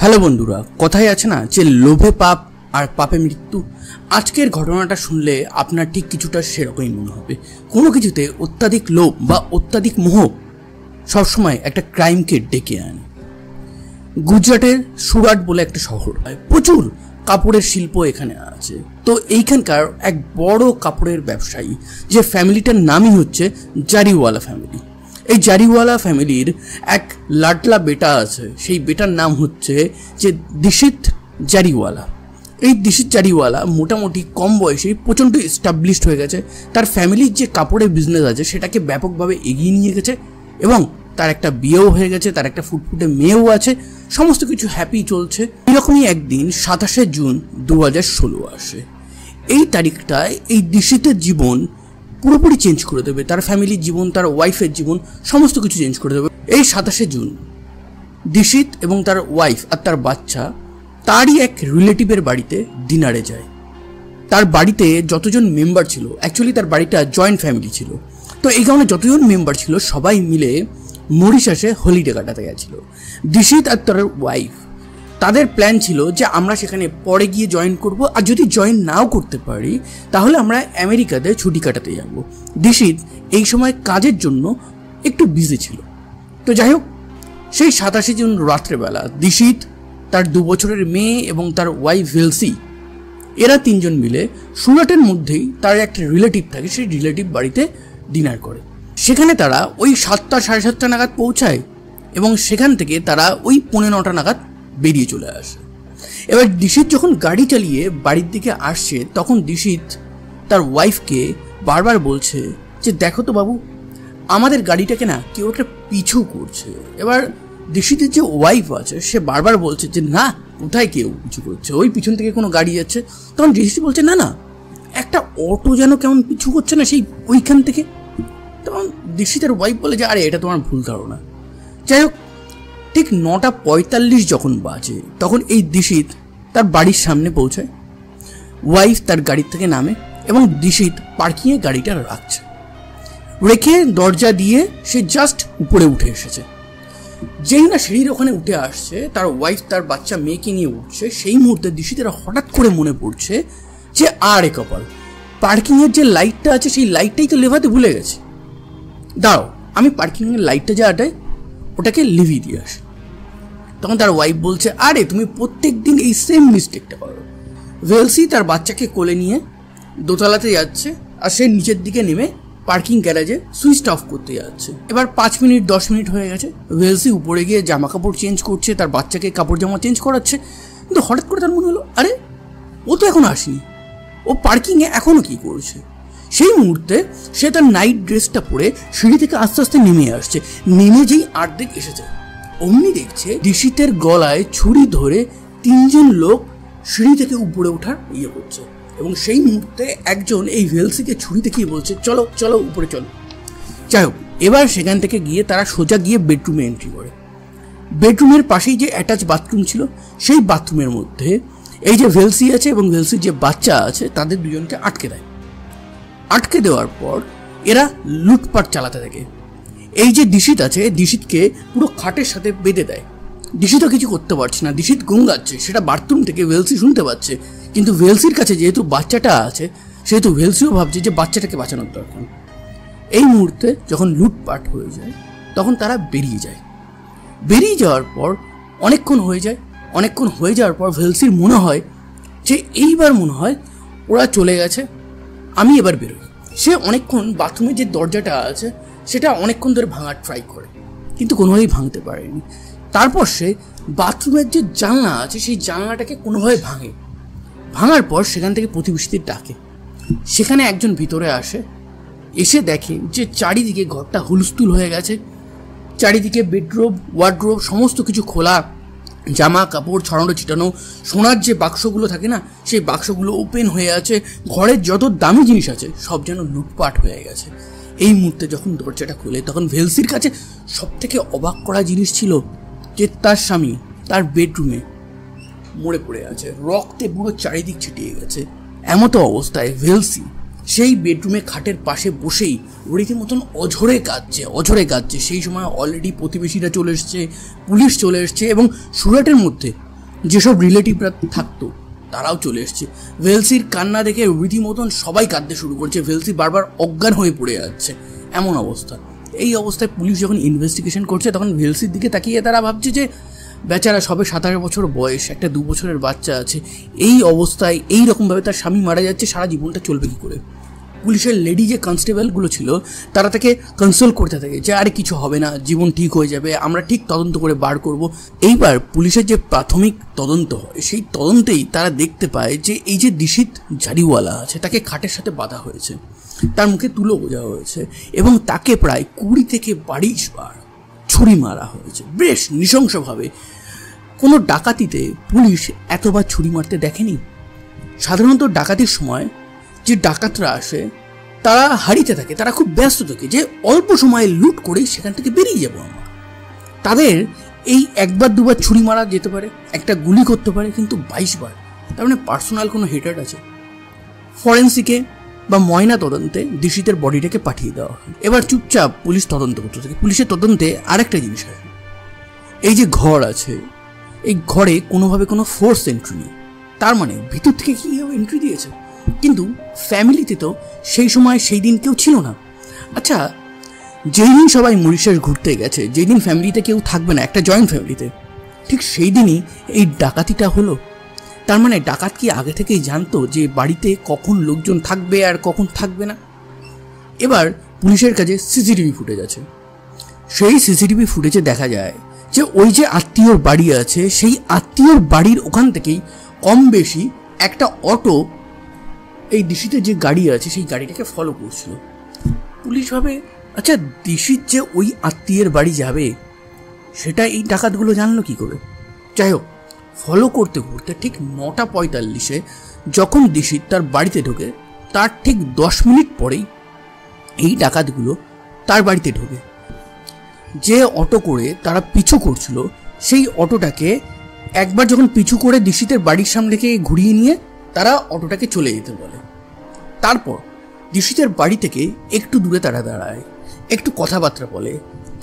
Hello বন্ধুরা, কথায় আছে না যে লোভে পাপ আর পাপে মৃত্যু। আজকের ঘটনাটা শুনলে আপনার ঠিক কিছুটা সেরকমই মনে হবে। কোনো কিছুতে অত্যাধিক লোভ বা অত্যাধিক মোহ সবসময় একটা ক্রাইমকে ডেকে আনে। গুজরাটের সুরাট বলে একটা শহর, প্রচুর কাপড়ের শিল্প এখানে আছে। তো এইখানকার এক বড় কাপড়ের ব্যবসায়ী, যে ফ্যামিলিটার নামই হচ্ছে জারিওয়ালা ফ্যামিলি। এই জারিওয়ালা ফ্যামিলির এক লাডলা বেটা আছে, সেই বেটার নাম হচ্ছে যে দিশিত জারিওয়ালা। এই দিশিত জারিওয়ালা মোটামুটি কম বয়সেই প্রচণ্ড এস্টাবলিশড হয়ে গেছে। তার ফ্যামিলির যে কাপড়ের বিজনেস আছে সেটাকে ব্যাপকভাবে এগিয়ে নিয়ে গেছে এবং তার একটা বিয়েও হয়ে গেছে, তার একটা ফুটফুটে মেয়েও আছে, সমস্ত কিছু হ্যাপি চলছে। এরকমই একদিন 27শে জুন 2016 আসে। এই তারিখটায় এই দিশিতের জীবন পুরোপুরি চেঞ্জ করে দেবে, তার ফ্যামিলির জীবন, তার ওয়াইফের জীবন, সমস্ত কিছু চেঞ্জ করে দেবে। এই 27শে জুন দিশিত এবং তার ওয়াইফ আর তার বাচ্চা তারই এক রিলেটিভের বাড়িতে ডিনারে যায়। তার বাড়িতে যতজন মেম্বার ছিল, অ্যাকচুয়ালি তার বাড়িটা জয়েন্ট ফ্যামিলি ছিল, তো এই কারণে যতজন মেম্বার ছিল সবাই মিলে মরিশাসে হলিডে কাটাতে গেছিল। দিশিত আর তার ওয়াইফ তাদের প্ল্যান ছিল যে আমরা সেখানে পরে গিয়ে জয়েন করব, আর যদি জয়েন নাও করতে পারি তাহলে আমরা আমেরিকাতে ছুটি কাটাতে যাব। দিশিত এই সময় কাজের জন্য একটু বিজি ছিল। তো যাই হোক, সেই 27শে জুন রাত্রেবেলা দিশিত, তার 2 বছরের মেয়ে এবং তার ওয়াইফ ভেলসি, এরা 3 জন মিলে সুরাটের মধ্যেই তার একটা রিলেটিভ থাকে, সেই রিলেটিভ বাড়িতে ডিনার করে। সেখানে তারা ওই 7টা সাড়ে 7টা নাগাদ পৌঁছায় এবং সেখান থেকে তারা ওই 9:45 নাগাদ বেরিয়ে চলে আসে। এবার দিশিত যখন গাড়ি চালিয়ে বাড়ির দিকে আসছে তখন দিশিত তার ওয়াইফকে বারবার বলছে যে দেখো তো বাবু, আমাদের গাড়িটাকে না কেউ একটা পিছু করছে। এবার দিশিতের যে ওয়াইফ আছে সে বারবার বলছে যে না, কোথায় কেউ পিছু করছে, ওই পিছন থেকে কোনো গাড়ি যাচ্ছে। তখন দিশিত বলছে না না, একটা অটো যেন কেমন পিছু করছে না সেই ওইখান থেকে। তখন দিশিতের ওয়াইফ বলে যে আরে এটা তোমার ভুল ধারণা। যাই হোক, ঠিক 9:45 যখন বাজে তখন এই দিশিত তার বাড়ির সামনে পৌঁছায়। ওয়াইফ তার গাড়ির থেকে নামে এবং দিশিত পার্কিংয়ে গাড়িটা রাখছে, রেখে দরজা দিয়ে সে জাস্ট উপরে উঠে এসেছে। যেই না সিঁড়ির ওখানে উঠে আসছে, তার ওয়াইফ তার বাচ্চা মেয়েকে নিয়ে উঠছে, সেই মুহূর্তে দিশিতের হঠাৎ করে মনে পড়ছে যে আরে কপাল, পার্কিংয়ের যে লাইটটা আছে সেই লাইটটাই তো লেভাতে ভুলে গেছে। দাঁড়াও, আমি পার্কিংয়ের লাইটটা যে আটাই ওটাকে লিভিয়ে দিয়ে আসি। তখন তার ওয়াইফ বলছে আরে তুমি প্রত্যেক দিন এই সেম মিস্টেকটা করো। ভেলসি তার বাচ্চাকে কোলে নিয়ে দোতলাতে যাচ্ছে আর সে নিচের দিকে নেমে পার্কিং গ্যারাজে সুইচ অফ করতে যাচ্ছে। এবার 5 মিনিট 10 মিনিট হয়ে গেছে। ভেলসি উপরে গিয়ে জামা কাপড় চেঞ্জ করছে, তার বাচ্চাকে কাপড় জামা চেঞ্জ করাচ্ছে, কিন্তু হঠাৎ করে তার মনে হলো আরে ও তো এখনো আসেনি, ও পার্কিংয়ে এখনো কি করছে। সেই মুহূর্তে সে তার নাইট ড্রেসটা পরে সিঁড়ি থেকে আস্তে আস্তে নেমে আসছে। নেমে যেই আর্ধেক এসেছে অমনি দেখছে দিশিতের গলায় ছুরি ধরে 3 জন লোক সিঁড়ি থেকে উপরে ওঠার ইয়ে করছে এবং সেই মুহূর্তে একজন এই ভেলসিকে ছুরি দেখিয়ে বলছে চলো চলো উপরে চলো। যাই হোক, এবার সেখান থেকে গিয়ে তারা সোজা গিয়ে বেডরুমে এন্ট্রি করে। বেডরুমের পাশেই যে অ্যাটাচ বাথরুম ছিল সেই বাথরুমের মধ্যে এই যে ভেলসি আছে এবং ভেলসির যে বাচ্চা আছে তাদের দুজনকে আটকে দেয়। আটকে দেওয়ার পর এরা লুটপাট চালাতে থাকে। এই যে দিশিত আছে, দিশিতকে পুরো খাটের সাথে বেঁধে দেয়। দিশিতও কিছু করতে পারছে না, দিশিত গুঙ্গাচ্ছে, সেটা বাথরুম থেকে ভেলসি শুনতে পাচ্ছে। কিন্তু ভেলসির কাছে যেহেতু বাচ্চাটা আছে সেহেতু ভেলসিও ভাবছে যে বাচ্চাটাকে বাঁচানোর দরকার। এই মুহূর্তে যখন লুটপাট হয়ে যায় তখন তারা বেরিয়ে যায়। বেরিয়ে যাওয়ার পর অনেকক্ষণ হয়ে যাওয়ার পর ভেলসির মনে হয় যে এইবার মনে হয় ওরা চলে গেছে, আমি এবার বেরোই। সে অনেকক্ষণ বাথরুমের যে দরজাটা আছে সেটা অনেকক্ষণ ধরে ভাঙার ট্রাই করে, কিন্তু কোনোভাবেই ভাঙতে পারেনি। তারপর সে বাথরুমের যে জানলা আছে সেই জানলাটাকে কোনোভাবে ভাঙার পর সেখান থেকে প্রতিবেশীদের ডাকে। সেখানে একজন ভিতরে আসে, এসে দেখে যে চারিদিকে ঘরটা হুলস্থুল হয়ে গেছে। চারিদিকে বেডরুম, ওয়ার্ডরোব সমস্ত কিছু খোলা, জামা কাপড় ছড়ানো ছিটানো, সোনার যে বাক্সগুলো থাকে না সেই বাক্সগুলো ওপেন হয়ে আছে। ঘরের যত দামি জিনিস আছে সব যেন লুটপাট হয়ে গেছে। এই মুহূর্তে যখন দরজাটা খোলে তখন ভেলসির কাছে সব থেকে অবাক করা জিনিস ছিল যে তার স্বামী তার বেডরুমে মরে পড়ে আছে, রক্তে পুরো চারিদিক ছিটিয়ে গেছে। এমতো অবস্থায় ভেলসি সেই বেডরুমে খাটের পাশে বসেই রীতিমতন অঝরে কাঁদছে। সেই সময় অলরেডি প্রতিবেশীরা চলে এসছে, পুলিশ চলে এসছে এবং সুরাটের মধ্যে যেসব রিলেটিভরা থাকতো তারাও চলে এসছে। ভেলসির কান্না দেখে রীতিমতন সবাই কাঁদতে শুরু করছে। ভেলসি বারবার অজ্ঞান হয়ে পড়ে যাচ্ছে, এমন অবস্থা। এই অবস্থায় পুলিশ যখন ইনভেস্টিগেশন করছে তখন ভেলসির দিকে তাকিয়ে তারা ভাবছে যে বেচারা সবে 27 বছর বয়স, একটা 2 বছরের বাচ্চা আছে, এই অবস্থায় এই রকমভাবে তার স্বামী মারা যাচ্ছে, সারা জীবনটা চলবে কী করে। পুলিশের লেডি যে কনস্টেবলগুলো ছিল তারা তাকে কনসোল করতে থাকে যে আরে কিছু হবে না, জীবন ঠিক হয়ে যাবে, আমরা ঠিক তদন্ত করে বার করব। এইবার পুলিশের যে প্রাথমিক তদন্ত হয় সেই তদন্তেই তারা দেখতে পায় যে এই যে দিশিত জারিওয়ালা আছে তাকে খাটের সাথে বাঁধা হয়েছে, তার মুখে তুলো বোঝা হয়েছে এবং তাকে প্রায় 20 থেকে 22 বার ছুরি মারা হয়েছে, বেশ নৃশংসভাবে। কোনো ডাকাতিতে পুলিশ এতবার ছুরি মারতে দেখেনি। সাধারণত ডাকাতির সময় যে ডাকাতরা আসে তারা হারিতে থাকে, তারা খুব ব্যস্ত থাকে যে অল্প সময়ে লুট করে সেখান থেকে বেরিয়ে যাবো আমরা। তাদের এই একবার দুবার ছুরি মারা যেতে পারে, একটা গুলি করতে পারে, কিন্তু 22 বার, তার মানে পার্সোনাল কোনো হেটার্ড আছে। ফরেন্সিকে বা ময়না তদন্তে দিশিতের বডিটাকে পাঠিয়ে দেওয়া হয়। এবার চুপচাপ পুলিশ তদন্ত করতে থাকে। পুলিশের তদন্তে আরেকটা জিনিস হয়, এই যে ঘর আছে এই ঘরে কোনোভাবে কোনো ফোর্স এন্ট্রি নেই, তার মানে ভিতর থেকে কীভাবে এন্ট্রি দিয়েছে। কিন্তু ফ্যামিলিতে তো সেই সময় সেই দিন কেউ ছিল না। আচ্ছা, যেই দিন সবাই মরিশাস ঘুরতে গেছে, যেই দিন ফ্যামিলিতে কেউ থাকবে না, একটা জয়েন্ট ফ্যামিলিতে, ঠিক সেই দিনই এই ডাকাতিটা হলো। তার মানে ডাকাত কি আগে থেকেই জানতো যে বাড়িতে কখন লোকজন থাকবে আর কখন থাকবে না? এবার পুলিশের কাছে সিসিটিভি ফুটেজ আছে। সেই সিসিটিভি ফুটেজে দেখা যায় যে ওই যে আত্মীয়র বাড়ি আছে সেই আত্মীয়র বাড়ির ওখান থেকেই কম বেশি একটা অটো এই দিশিতে যে গাড়ি আছে সেই গাড়িটাকে ফলো করছিল। পুলিশ ভাবে আচ্ছা দিশিত যে ওই আত্মীয়ের বাড়ি যাবে সেটা এই ডাকাতগুলো জানলো কি করে? যাই হোক, ফলো করতে করতে ঠিক 9:45 যখন দিশিত তার বাড়িতে ঢোকে তার ঠিক 10 মিনিট পরেই এই ডাকাতগুলো তার বাড়িতে ঢোকে। যে অটো করে তারা পিছু করছিল সেই অটোটাকে একবার যখন পিছু করে দিশিতের বাড়ির সামনে থেকে ঘুরিয়ে নিয়ে তারা অটোটাকে চলে যেতে বলে। তারপর দিশিতের বাড়ি থেকে একটু দূরে তারা দাঁড়ায়, একটু কথাবার্তা বলে।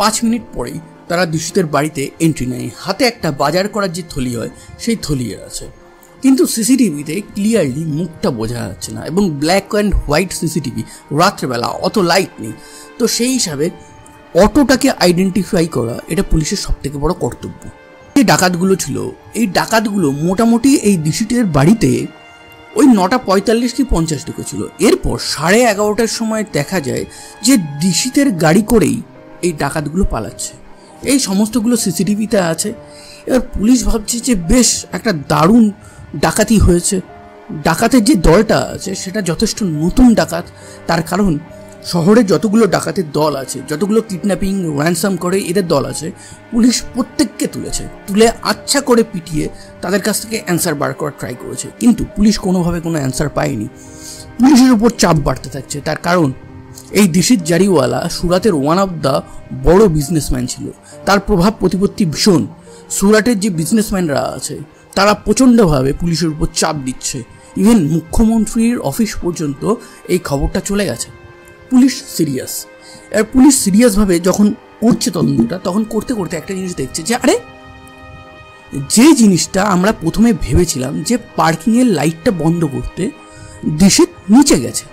5 মিনিট পরেই তারা দিশিতের বাড়িতে এন্ট্রি নেয়। হাতে একটা বাজার করার যে থলি হয় সেই থলি আছে, কিন্তু সিসিটিভিতে ক্লিয়ারলি মুখটা বোঝা যাচ্ছে না এবং ব্ল্যাক অ্যান্ড হোয়াইট সিসিটিভি, রাত্রেবেলা অত লাইট নেই, তো সেই হিসাবে অটোটাকে আইডেন্টিফাই করা এটা পুলিশের সবথেকে বড় কর্তব্য। যে ডাকাতগুলো ছিল এই ডাকাতগুলো মোটামুটি এই দিশিতের বাড়িতে ওই 9:45 কি 50 ঢুকেছিল। এরপর 11:30টার সময় দেখা যায় যে দিশিতের গাড়ি করেই এই ডাকাতগুলো পালাচ্ছে। এই সমস্তগুলো সিসিটিভিতে আছে। এবার পুলিশ ভাবছে যে বেশ একটা দারুণ ডাকাতি হয়েছে। ডাকাতের যে দলটা আছে সেটা যথেষ্ট নতুন ডাকাত, তার কারণ শহরে যতগুলো ডাকাতের দল আছে, যতগুলো কিডন্যাপিং র্যানসাম করে এদের দল আছে, পুলিশ প্রত্যেককে তুলে আচ্ছা করে পিটিয়ে তাদের কাছ থেকে অ্যান্সার বার করার ট্রাই করেছে, কিন্তু পুলিশ কোনোভাবে কোনো অ্যান্সার পায়নি। পুলিশের উপর চাপ বাড়তে থাকছে, তার কারণ এই দিশিত জারিওয়ালা সুরাতের ওয়ান অফ দ্য বড় বিজনেসম্যান ছিল, তার প্রভাব প্রতিপত্তি ভীষণ। সুরাটের যে বিজনেসম্যানরা আছে তারা প্রচণ্ডভাবে পুলিশের উপর চাপ দিচ্ছে, ইভেন মুখ্যমন্ত্রীর অফিস পর্যন্ত এই খবরটা চলে গেছে। Police serious. আর পুলিশ সিরিয়াসভাবে যখন করছে তদন্তটা, তখন করতে করতে একটা জিনিস দেখছে যে আরে যে জিনিসটা আমরা প্রথমে ভেবেছিলাম যে পার্কিংয়ের লাইটটা বন্ধ করতে দিশিত নিচে গেছে,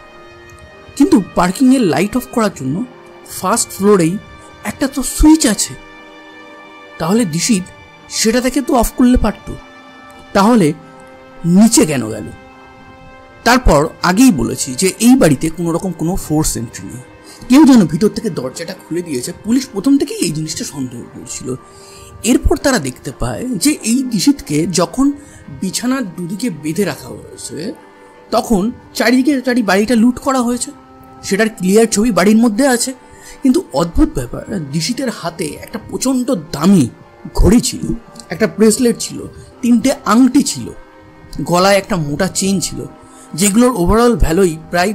কিন্তু পার্কিংয়ের লাইট অফ করার জন্য ফার্স্ট ফ্লোরেই একটা তো সুইচ আছে, তাহলে দিশিত সেটা থেকে তো অফ করলে পারত, তাহলে নিচে কেন গেল? তারপর আগেই বলেছি যে এই বাড়িতে কোনো রকম কোনো ফোর্স এন্ট্রি নেই, কেউ যেন ভিতর থেকে দরজাটা খুলে দিয়েছে। পুলিশ প্রথম থেকেই এই জিনিসটা সন্দেহ করছিল। এরপর তারা দেখতে পায় যে এই দিশিতকে যখন বিছানার দুদিকে বেঁধে রাখা হয়েছে তখন চারিদিকে বাড়িটা লুট করা হয়েছে, সেটার ক্লিয়ার ছবি বাড়ির মধ্যে আছে। কিন্তু অদ্ভুত ব্যাপার, দিশিতের হাতে একটা প্রচণ্ড দামি ঘড়ি ছিল, একটা ব্রেসলেট ছিল, 3টে আংটি ছিল, গলায় একটা মোটা চেইন ছিল, যেগুলোর ওভারঅল ভ্যালুই প্রায়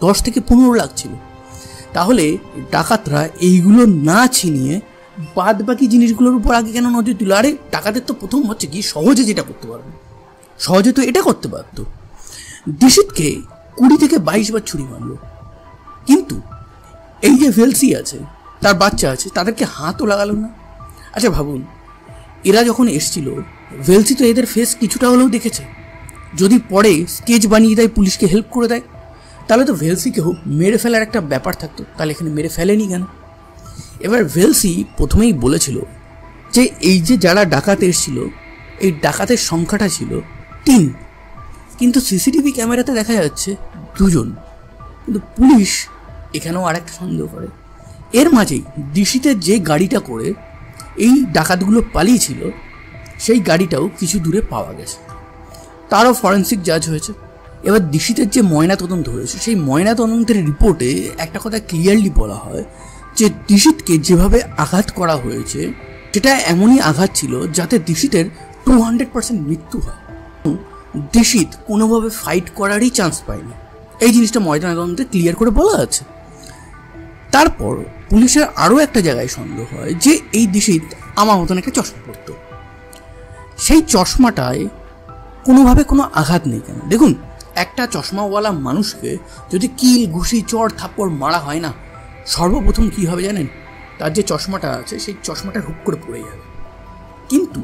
10 থেকে 15 লাখ ছিল। তাহলে ডাকাতরা এইগুলো না ছিনিয়ে বাদ বাকি জিনিসগুলোর উপর আগে কেন নজর দিল? আরে ডাকাতের তো প্রথম হচ্ছে কি সহজে যেটা করতে পারবে, সহজে তো এটা করতে পারত। দিশিতকে 20 থেকে 22 বার ছুরি মারলো, কিন্তু এই যে ভেলসি আছে, তার বাচ্চা আছে, তাদেরকে হাতও লাগালো না। আচ্ছা ভাবুন, এরা যখন এসছিল ভেলসি তো এদের ফেস কিছুটা হলেও দেখেছে। যদি পরে স্কেচ বানিয়ে দেয়, পুলিশকে হেল্প করে দেয়, তাহলে তো ভেলসিকেও মেরে ফেলার একটা ব্যাপার থাকতো। তাহলে এখানে মেরে ফেলেনি কেন? এবার ভেলসি প্রথমেই বলেছিল যে এই যে যারা ডাকাত এসেছিল, এই ডাকাতের সংখ্যাটা ছিল 3, কিন্তু সিসিটিভি ক্যামেরাতে দেখা যাচ্ছে 2 জন। কিন্তু পুলিশ এখানেও আর একটা সন্দেহ করে। এর মাঝেই দিশিতের যে গাড়িটা করে এই ডাকাতগুলো পালিয়েছিল, সেই গাড়িটাও কিছু দূরে পাওয়া গেছে। তারও ফরেন্সিক জাজ হয়েছে। এবার দিশিতের যে ময়না তদন্ত হয়েছে, সেই ময়না তদন্তের রিপোর্টে একটা কথা ক্লিয়ারলি বলা হয় যে দিশিতকে যেভাবে আঘাত করা হয়েছে, সেটা এমনই আঘাত ছিল যাতে দিশিতের 200% মৃত্যু হয়। দিশিত কোনোভাবে ফাইট করারই চান্স পায়নি, এই জিনিসটা ময়না তদন্তে ক্লিয়ার করে বলা আছে। তারপর পুলিশের আরও একটা জায়গায় সন্দেহ হয় যে এই দিশিত আমার মতন একটা চশমা পরত। সেই চশমাটায় কোনোভাবে কোনো আঘাত নেই কেন? দেখুন, একটা চশমাওয়ালা মানুষকে যদি কিল, ঘুষি, চড়, থাপ্পড় মারা হয় না, সর্বপ্রথম কী হবে জানেন? তার যে চশমাটা আছে সেই চশমাটা হুক করে পড়ে যাবে। কিন্তু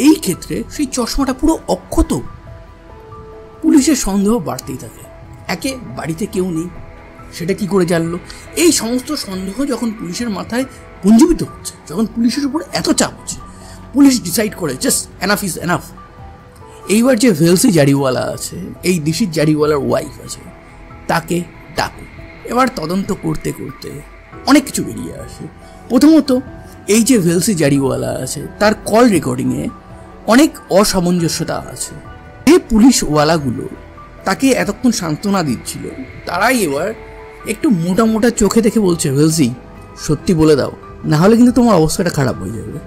এই ক্ষেত্রে সেই চশমাটা পুরো অক্ষত। পুলিশের সন্দেহ বাড়তেই থাকে। একে বাড়িতে কেউ নেই, সেটা কি করে জানলো? এই সমস্ত সন্দেহ যখন পুলিশের মাথায় পুঞ্জীবিত হচ্ছে, যখন পুলিশের উপর এত চাপ হচ্ছে, পুলিশ ডিসাইড করে জাস্ট এনাফ ইজ এনাফ। এইবার যে ভেলসি জারিওয়ালা আছে, এই দিশিত জারিওয়ালার ওয়াইফ আছে, তাকে ডাকো। এবার তদন্ত করতে করতে অনেক কিছু বেরিয়ে আসে। প্রথমত, এই যে ভেলসি জারিওয়ালা আছে, তার কল রেকর্ডিংয়ে অনেক অসামঞ্জস্যতা আছে। যে পুলিশওয়ালাগুলো তাকে এতক্ষণ সান্ত্বনা দিচ্ছিল, তারাই এবার একটু মোটা মোটা চোখে দেখে বলছে, ভেলসি সত্যি বলে দাও, না হলে কিন্তু তোমার অবস্থাটা খারাপ হয়ে যাবে।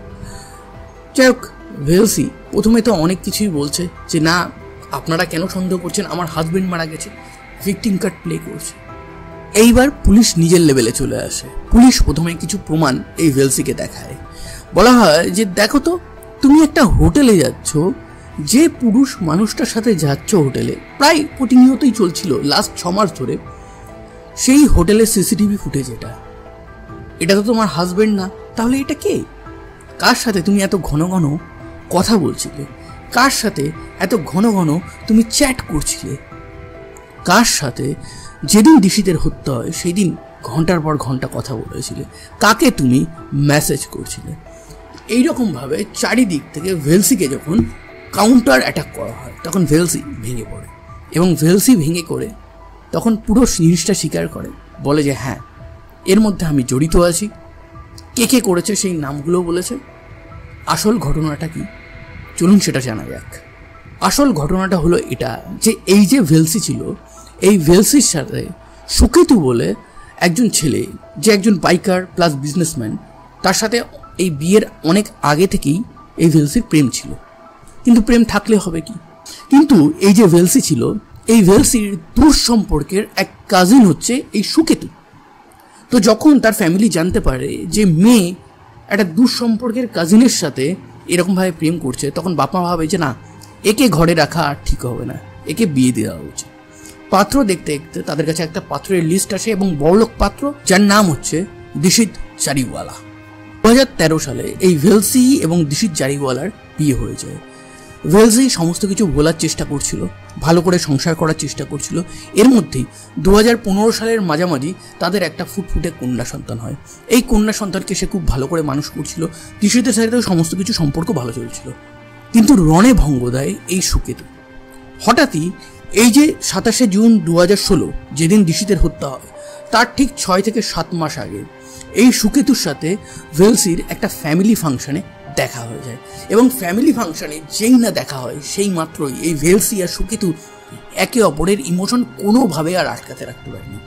যাই হোক, ভেলসি প্রথমে তো অনেক কিছুই বলছে যে না, আপনারা কেন সন্দেহ করছেন, আমার হাজবেন্ড মারা গেছে, ভিকটিম কার্ড প্লে করছে। এইবার পুলিশ নিজের লেভেলে চলে আসে। পুলিশ প্রথমে কিছু প্রমাণ এই ভেলসিকে দেখায়। বলা হয় যে দেখো তো, তুমি একটা হোটেলে যাচ্ছ, যে পুরুষ মানুষটার সাথে যাচ্ছ হোটেলে, প্রায় প্রতিনিয়তই চলছিল লাস্ট 6 মাস ধরে, সেই হোটেলের সিসিটিভি ফুটেজ এটা তো তোমার হাজবেন্ড না, তাহলে এটা কে? কার সাথে তুমি এত ঘন ঘন কথা বলছিলে? কার সাথে এত ঘন ঘন তুমি চ্যাট করছিলে? কার সাথে যেদিন দিশিতের হত্যা হয় সেই দিন ঘন্টার পর ঘন্টা কথা বলেছিলে? কাকে তুমি মেসেজ করছিলে? এইরকমভাবে চারিদিক থেকে ভেলসিকে যখন কাউন্টার অ্যাটাক করা হয়, তখন ভেলসি ভেঙে পড়ে। এবং ভেলসি ভেঙে করে তখন পুরো জিনিসটা স্বীকার করে, বলে যে হ্যাঁ, এর মধ্যে আমি জড়িত আছি। কে কে করেছে সেই নামগুলো বলেছে। আসল ঘটনাটা কি, চলুন সেটা জানা যাক। আসল ঘটনাটা হলো এটা যে এই যে ভেলসি ছিল, এই ভেলসির সাথে সুকেতু বলে একজন ছেলে, যে একজন বাইকার প্লাস বিজনেসম্যান, তার সাথে এই বিয়ের অনেক আগে থেকেই এই ভেলসির প্রেম ছিল। কিন্তু প্রেম থাকলে হবে কি? কিন্তু এই যে ভেলসি ছিল, এই ভেলসির দূর সম্পর্কের এক কাজিন হচ্ছে এই সুকেতু। তো যখন তার ফ্যামিলি জানতে পারে যে মেয়ে একটা দূর সম্পর্কের কাজিনের সাথে এরকমভাবে প্রেম করছে, তখন বাবা ভাবে যে না, একে ঘরে রাখা আর ঠিক হবে না, একে বিয়ে দেওয়া উচিত। পাত্র দেখতে দেখতে তাদের কাছে একটা পাত্রের লিস্ট আসে, এবং বড়লোক পাত্র, যার নাম হচ্ছে দিশিত জারিওয়ালা। 2013 সালে এই ভেলসি এবং দিশিত জারিওয়ালার বিয়ে হয়ে যায়। ভেলসি সমস্ত কিছু ভোলার চেষ্টা করছিল, ভালো করে সংসার করার চেষ্টা করছিল। এর মধ্যেই 2015 সালের মাঝামাঝি তাদের একটা ফুটফুটে কন্যা সন্তান হয়। এই কন্যা সন্তানকে সে খুব ভালো করে মানুষ করছিল। দিশিতের সাথেও সমস্ত কিছু সম্পর্ক ভালো চলছিল। কিন্তু রণে ভঙ্গ দেয় এই সুকেতু। হঠাৎই এই যে 27শে জুন 2016, যেদিন দিশিতের হত্যা হয়, তার ঠিক 6 থেকে 7 মাস আগে এই সুকেতুর সাথে ভেলসির একটা ফ্যামিলি ফাংশনে দেখা হয়ে যায়। এবং ফ্যামিলি ফাংশনে যেই না দেখা হয়, সেই মাত্রই এই ভেলসি আর সুকেতু একে অপরের ইমোশন কোনোভাবে আর আটকাতে রাখতে পারেনি।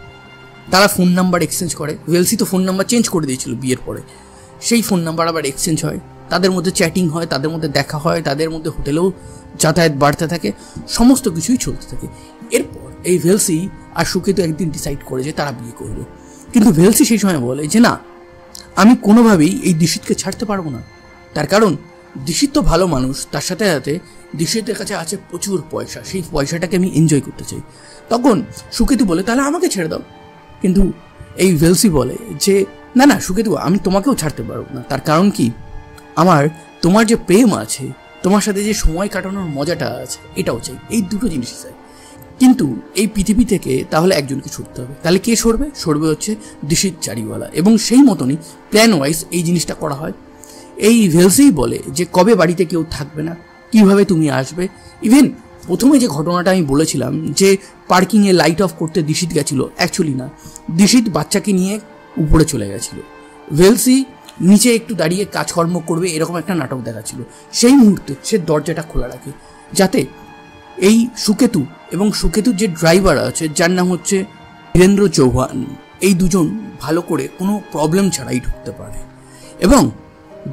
তারা ফোন নাম্বার এক্সচেঞ্জ করে। ভেলসি তো ফোন নাম্বার চেঞ্জ করে দিয়েছিল বিয়ের পরে, সেই ফোন নাম্বার আবার এক্সচেঞ্জ হয়, তাদের মধ্যে চ্যাটিং হয়, তাদের মধ্যে দেখা হয়, তাদের মধ্যে হোটেলেও যাতায়াত বাড়তে থাকে, সমস্ত কিছুই চলতে থাকে। এরপর এই ভেলসি আর সুকেতু একদিন ডিসাইড করে যে তারা বিয়ে করবে। কিন্তু ভেলসি সেই সময় বলে যে না, আমি কোনোভাবেই এই দিশিতকে ছাড়তে পারবো না। তার কারণ দিশিত তো ভালো মানুষ, তার সাথে সাথে দিশিতের কাছে আছে প্রচুর পয়সা, সেই পয়সাটাকে আমি এনজয় করতে চাই। তখন সুকেতু বলে তাহলে আমাকে ছেড়ে দাও। কিন্তু এই ভেলসি বলে যে না না সুকেতু, আমি তোমাকেও ছাড়তে পারবো না। তার কারণ কি, তোমার যে প্রেম আছে তোমার সাথে যে সময় কাটানোর মজাটা আছে এটাও চাই, এই দুটো জিনিসই চাই। কিন্তু এই পৃথিবী থেকে তাহলে একজনকে সরতে হবে। তাহলে কে সরবে? সরবে হচ্ছে দিশিত চারিওয়ালা। এবং সেই মতনই প্ল্যান ওয়াইজ এই জিনিসটা করা হয়। এই ভেলসেই বলে যে কবে বাড়িতে কেউ থাকবে না, কিভাবে তুমি আসবে। ইভেন প্রথমে যে ঘটনাটা আমি বলেছিলাম যে পার্কিংয়ে লাইট অফ করতে দিশিত গেছিল, অ্যাকচুয়ালি না, দিশিত বাচ্চাকে নিয়ে উপরে চলে গেছিল। ভেলসি নিচে একটু দাঁড়িয়ে কাজকর্ম করবে এরকম একটা নাটক দেখাচ্ছিল। সেই মুহূর্তে সে দরজাটা খোলা রাখে যাতে এই সুকেতু এবং সুকেতুর যে ড্রাইভার আছে যার নাম হচ্ছে বীরেন্দ্র চৌহান, এই দুজন ভালো করে কোনো প্রবলেম ছাড়াই ঢুকতে পারে। এবং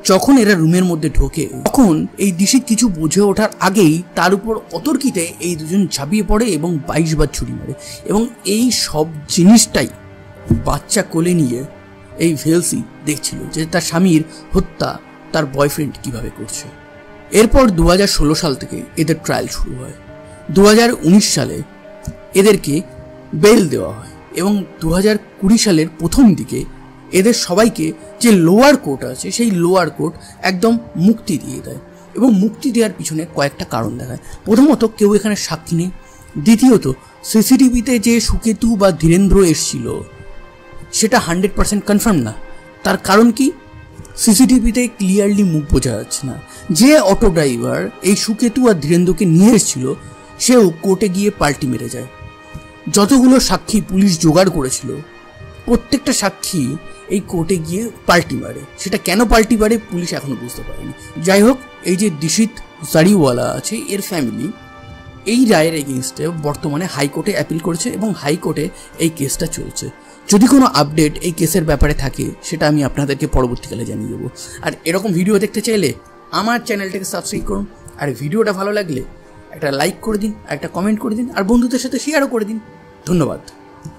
যখন এরা রুমের মধ্যে ঢোকে তখন এই দিশিত কিছু বুঝে ওঠার আগেই তার উপর অতর্কিতে এই দুজন ঝাঁপিয়ে পড়ে এবং 22 বার ছুরি মারে। এবং এই সব জিনিসটাই বাচ্চা কোলে নিয়ে এই ভেলসি দেখছিল যে তার স্বামীর হত্যা তার বয়ফ্রেন্ড কিভাবে করছে। এরপর 2016 সাল থেকে এদের ট্রায়াল শুরু হয়। 2019 সালে এদেরকে বেল দেওয়া হয় এবং 2020 সালের প্রথম দিকে এদের সবাইকে যে লোয়ার কোর্ট আছে সেই লোয়ার কোর্ট একদম মুক্তি দিয়ে দেয়। এবং মুক্তি দেওয়ার পিছনে কয়েকটা কারণ দেখায়। প্রথমত, কেউ এখানে সাক্ষী নেই। দ্বিতীয়ত, সিসিটিভিতে যে সুকেতু বা ধীরেন্দ্র এসেছিল সেটা 100% কনফার্ম না। তার কারণ কি? সিসিটিভিতে ক্লিয়ারলি মুখ বোঝা যাচ্ছে না। যে অটো ড্রাইভার এই সুকেতু আর ধীরেন্দ্রকে নিয়ে এসেছিল সেও কোর্টে গিয়ে পাল্টি মেরে যায়। যতগুলো সাক্ষী পুলিশ জোগাড় করেছিল প্রত্যেকটা সাক্ষী এই কোর্টে গিয়ে পাল্টি মারে। সেটা কেন পাল্টি মারে পুলিশ এখনো বুঝতে পারেনি। যাই হোক, এই যে দিশিত জারিওয়ালা আছে এর ফ্যামিলি এই রায়ের এগেইনস্টে বর্তমানে হাইকোর্টে অ্যাপিল করেছে এবং হাইকোর্টে এই কেসটা চলছে। যদি কোনো আপডেট এই কেসের ব্যাপারে থাকে সেটা আমি আপনাদেরকে পরবর্তীকালে জানিয়ে দেবো। আর এরকম ভিডিও দেখতে চাইলে আমার চ্যানেলটাকে সাবস্ক্রাইব করুন। আর ভিডিওটা ভালো লাগলে একটা লাইক করে দিন, একটা কমেন্ট করে দিন, আর বন্ধুদের সাথে শেয়ারও করে দিন। ধন্যবাদ।